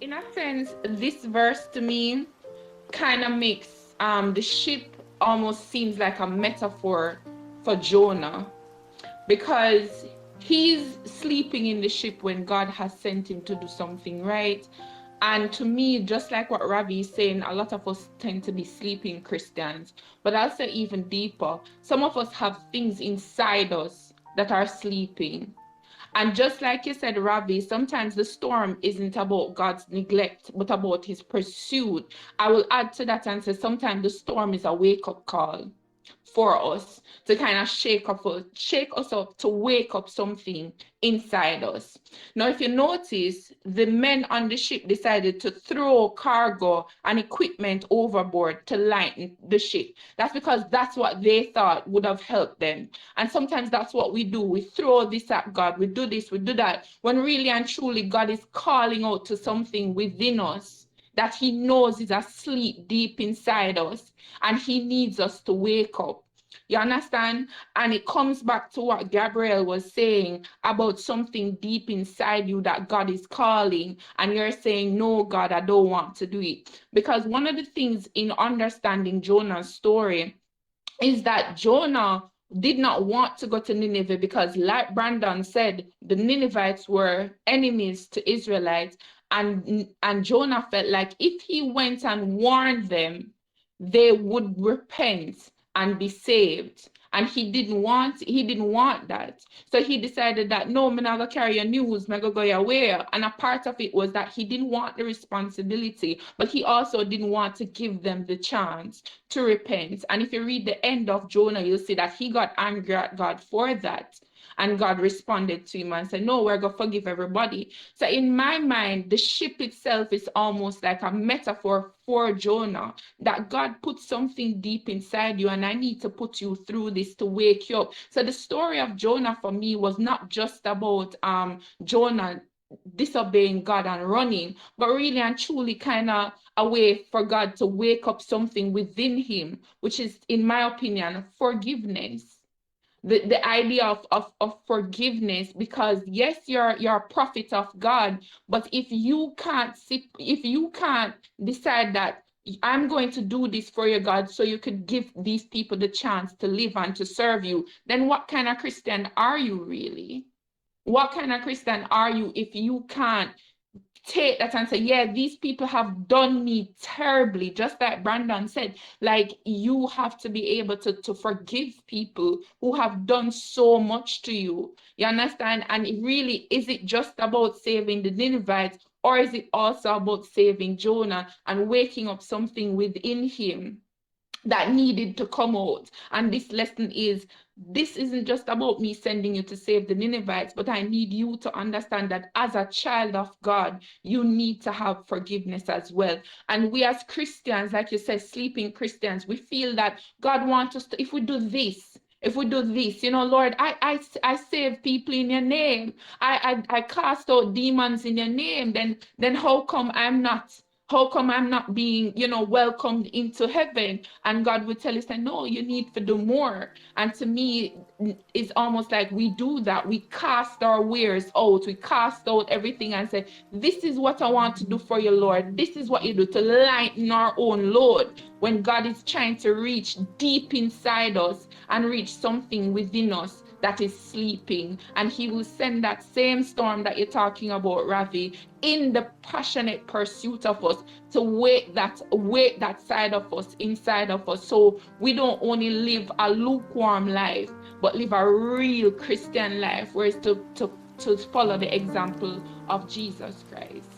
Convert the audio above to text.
In a sense, this verse to me kind of makes the ship almost seems like a metaphor for Jonah, because he's sleeping in the ship when God has sent him to do something, right? And to me, just like what Ravi is saying, a lot of us tend to be sleeping Christians. But I'll say even deeper, some of us have things inside us that are sleeping. And just like you said, Ravi, sometimes the storm isn't about God's neglect, but about his pursuit. I will add to that and say sometimes the storm is a wake-up call for us to kind of shake us up, to wake up something inside us. Now, if you notice, the men on the ship decided to throw cargo and equipment overboard to lighten the ship. That's because that's what they thought would have helped them. And sometimes that's what we do. We throw this at God. We do this, we do that. When really and truly God is calling out to something within us that he knows is asleep deep inside us, and he needs us to wake up. You understand? And it comes back to what Gabriel was saying about something deep inside you that God is calling, and you're saying, no, God, I don't want to do it. Because one of the things in understanding Jonah's story is that Jonah did not want to go to Nineveh because, like Brandon said, the Ninevites were enemies to Israelites. And Jonah felt like if he went and warned them, they would repent and be saved. And he didn't want that. So he decided that no, I'm not gonna carry your news, I'm gonna go your way. And a part of it was that he didn't want the responsibility, but he also didn't want to give them the chance to repent. And if you read the end of Jonah, you'll see that he got angry at God for that. And God responded to him and said, no, we're going to forgive everybody. So in my mind, the ship itself is almost like a metaphor for Jonah, that God put something deep inside you, and I need to put you through this to wake you up. So the story of Jonah for me was not just about Jonah disobeying God and running, but really and truly kind of a way for God to wake up something within him, which is, in my opinion, forgiveness. The idea of forgiveness, because yes, you're a prophet of God, but if you can't decide that I'm going to do this for your God so you could give these people the chance to live and to serve you, then what kind of Christian are you really? What kind of Christian are you if you can't take that and say, yeah, these people have done me terribly, just like Brandon said. Like, you have to be able to forgive people who have done so much to you. You understand? And it really, is it just about saving the Ninevites, or is it also about saving Jonah and waking up something within him that needed to come out? And this lesson is, this isn't just about me sending you to save the Ninevites, but I need you to understand that as a child of God, you need to have forgiveness as well. And we as Christians, like you said, sleeping Christians, we feel that God wants us to, if we do this, Lord, I save people in your name. I cast out demons in your name. Then how come I'm not being, welcomed into heaven? And God would tell us that no, you need to do more. And to me, it's almost like we do that. We cast our wares out. We cast out everything and say, this is what I want to do for you, Lord. This is what you do to lighten our own load, when God is trying to reach deep inside us and reach something within us that is sleeping. And he will send that same storm that you're talking about, Ravi, in the passionate pursuit of us, to wake that side of us, inside of us, so we don't only live a lukewarm life, but live a real Christian life, where it's to follow the example of Jesus Christ.